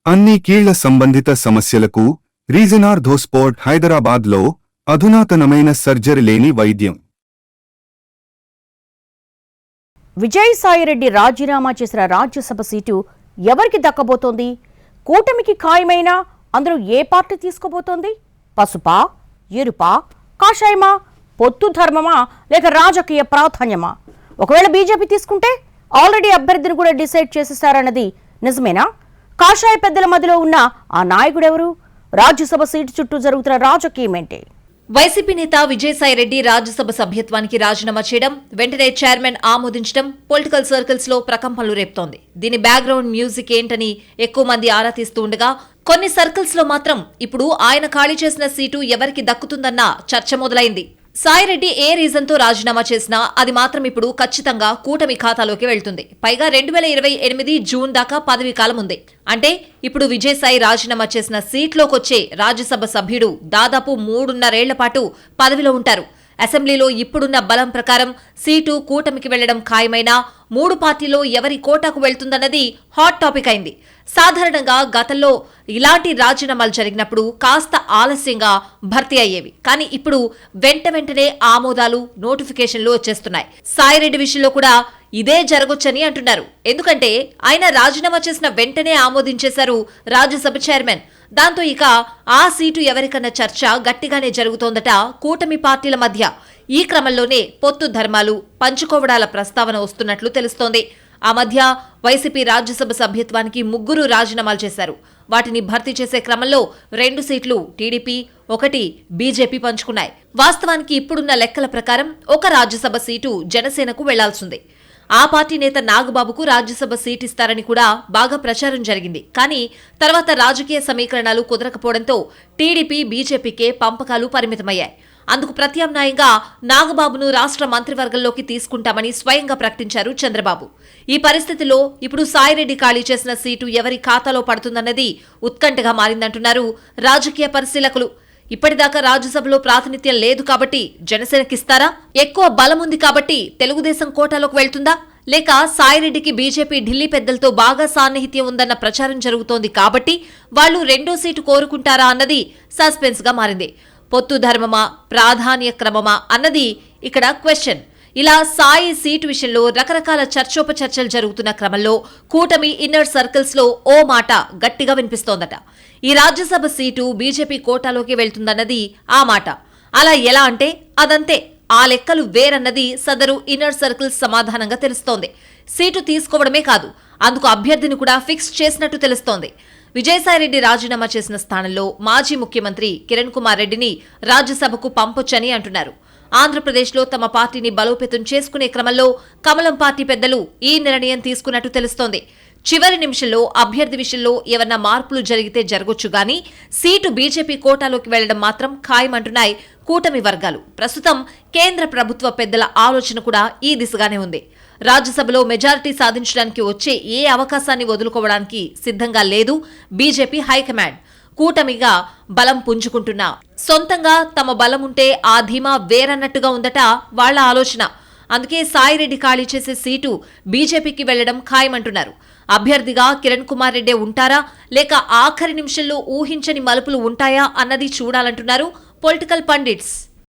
అన్ని కీళ్ల సంబంధిత సమస్యలకు రీజనార్థోస్పోర్ట్ హైదరాబాద్లో అధునాతనమైన సర్జరీ లేని వైద్యం. విజయసాయిరెడ్డి రాజీనామా చేసిన రాజ్యసభ సీటు ఎవరికి దక్కబోతోంది? కూటమికి ఖాయమైనా అందులో ఏ పార్టీ తీసుకోబోతోంది? పసుపా, ఎరుపా, కాషాయమా, పొత్తు ధర్మమా, లేక రాజకీయ ప్రాధాన్యమా? ఒకవేళ బీజేపీ తీసుకుంటే ఆల్రెడీ అభ్యర్థిని కూడా డిసైడ్ చేసేస్తారన్నది నిజమేనా? కాషాయ పెద్దల మధ్యలో ఉన్న ఆ నాయకుడెవరు? రాజ్యసభ సీటు చుట్టూ జరుగుతున్న రాజకీయమేంటి? వైసీపీ నేత విజయసాయిరెడ్డి రాజ్యసభ సభ్యత్వానికి రాజీనామా చేయడం, వెంటనే చైర్మన్ ఆమోదించడం పొలిటికల్ సర్కిల్స్ లో ప్రకంపనలు రేపుతోంది. దీని బ్యాక్గ్రౌండ్ మ్యూజిక్ ఏంటని ఎక్కువ మంది ఆరా తీస్తూ ఉండగా, కొన్ని సర్కిల్స్ లో మాత్రం ఇప్పుడు ఆయన ఖాళీ చేసిన సీటు ఎవరికి దక్కుతుందన్న చర్చ మొదలైంది. సాయిరెడ్డి ఏ రీజన్ తో రాజీనామా చేసినా అది మాత్రం ఇప్పుడు ఖచ్చితంగా కూటమి ఖాతాలోకి వెళ్తుంది. పైగా 2028 జూన్ దాకా పదవీ కాలం ఉంది. అంటే ఇప్పుడు విజయసాయి రాజీనామా చేసిన సీట్లోకొచ్చే రాజ్యసభ సభ్యుడు దాదాపు 3.5 ఏళ్ల పాటు పదవిలో ఉంటారు. అసెంబ్లీలో ఇప్పుడున్న బలం ప్రకారం సీటు కూటమికి వెళ్లడం ఖాయమైనా 3 పార్టీలో ఎవరి కోటాకు వెళ్తుందన్నది హాట్ టాపిక్ అయింది. సాధారణంగా గతంలో ఇలాంటి రాజీనామాలు జరిగినప్పుడు కాస్త ఆలస్యంగా భర్తీ అయ్యేవి. కానీ ఇప్పుడు వెంటనే ఆమోదాలు, నోటిఫికేషన్లు వచ్చేస్తున్నాయి. సాయిరెడ్డి విషయంలో కూడా ఇదే జరగొచ్చని అంటున్నారు. ఎందుకంటే ఆయన రాజీనామా చేసిన వెంటనే ఆమోదించేశారు రాజ్యసభ చైర్మన్. దాంతో ఇక ఆ సీటు ఎవరికన్న చర్చ గట్టిగానే జరుగుతోందట కూటమి పార్టీల మధ్య. ఈ క్రమంలోనే పొత్తు ధర్మాలు, పంచుకోవడాల ప్రస్తావన వస్తున్నట్లు తెలుస్తోంది. ఆ మధ్య వైసీపీ రాజ్యసభ సభ్యత్వానికి 3 రాజీనామాలు చేశారు. వాటిని భర్తీ చేసే క్రమంలో 2 సీట్లు టీడీపీ, 1 బీజేపీ పంచుకున్నాయి. వాస్తవానికి ఇప్పుడున్న లెక్కల ప్రకారం ఒక రాజ్యసభ సీటు జనసేనకు వెళ్లాల్సింది. ఆ పార్టీ నేత నాగబాబుకు రాజ్యసభ సీట్ ఇస్తారని కూడా బాగా ప్రచారం జరిగింది. కానీ తర్వాత రాజకీయ సమీకరణాలు కుదరకపోవడంతో టీడీపీ, బీజేపీకే పంపకాలు పరిమితమయ్యాయి. అందుకు ప్రత్యామ్నాయంగా నాగబాబును రాష్ట్ర మంత్రివర్గంలోకి తీసుకుంటామని స్వయంగా ప్రకటించారు చంద్రబాబు. ఈ పరిస్థితిలో ఇప్పుడు సాయిరెడ్డి ఖాళీ చేసిన సీటు ఎవరి ఖాతాలో పడుతుందన్నది ఉత్కంఠగా మారిందంటున్నారు రాజకీయ పరిశీలకులు. ఇప్పటిదాకా రాజ్యసభలో ప్రాతినిధ్యం లేదు కాబట్టి జనసేనకిస్తారా? ఎక్కువ బలముంది కాబట్టి తెలుగుదేశం కోటాలోకి వెళ్తుందా? లేక సాయిరెడ్డికి బీజేపీ ఢిల్లీ పెద్దలతో బాగా సాన్నిహిత్యం ఉందన్న ప్రచారం జరుగుతోంది కాబట్టి వాళ్లు 2వ సీటు కోరుకుంటారా అన్నది సస్పెన్స్ గా మారింది. పొత్తు ధర్మమా, ప్రాధాన్య క్రమమా అన్నది ఇక్కడ క్వశ్చన్. ఇలా సాయి సీటు విషయంలో రకరకాల చర్చోపచర్చలు జరుగుతున్న క్రమంలో కూటమి ఇన్నర్ సర్కిల్స్ లో ఓ మాట గట్టిగా వినిపిస్తోందట. ఈ రాజ్యసభ సీటు బీజేపీ కోటాలోకి వెళ్తుందన్నది ఆ మాట. అలా ఎలా అంటే అదంతే, ఆ లెక్కలు వేరన్నది సదరు ఇన్నర్ సర్కిల్స్ సమాధానంగా తెలుస్తోంది. సీటు తీసుకోవడమే కాదు, అందుకు అభ్యర్థిని కూడా ఫిక్స్ చేసినట్టు తెలుస్తోంది. విజయసాయిరెడ్డి రాజీనామా చేసిన స్థానంలో మాజీ ముఖ్యమంత్రి కిరణ్ కుమార్ రెడ్డిని రాజ్యసభకు పంపొచ్చని అంటున్నారు. ఆంధ్రప్రదేశ్లో తమ పార్టీని బలోపేతం చేసుకునే క్రమంలో కమలం పార్టీ పెద్దలు ఈ నిర్ణయం తీసుకున్నట్టు తెలుస్తోంది. చివరి నిమిషంలో అభ్యర్థి విషయంలో ఏవన్నా మార్పులు జరిగితే జరగొచ్చు గానీ సీటు బీజేపీ కోటాలోకి వెళ్లడం మాత్రం ఖాయమంటున్నాయి కూటమి వర్గాలు. ప్రస్తుతం కేంద్ర ప్రభుత్వ పెద్దల ఆలోచన కూడా ఈ దిశగానే ఉంది. రాజ్యసభలో మెజారిటీ సాధించడానికి వచ్చే ఏ అవకాశాన్ని వదులుకోవడానికి సిద్ధంగా లేదు బీజేపీ హైకమాండ్. కూటమిగా బలం పుంజుకుంటున్నా సొంతంగా తమ బలముంటే ఆ ధీమా వేరన్నట్టుగా ఉందట వాళ్ల ఆలోచన. అందుకే సాయిరెడ్డి ఖాళీ చేసే సీటు బీజేపీకి వెళ్లడం ఖాయమంటున్నారు. అభ్యర్థిగా కిరణ్ కుమార్ రెడ్డి ఉంటారా, లేక ఆఖరి నిమిషంలో ఊహించని మలుపులు ఉంటాయా అన్నది చూడాలంటున్నారు పొలిటికల్ పండిట్స్.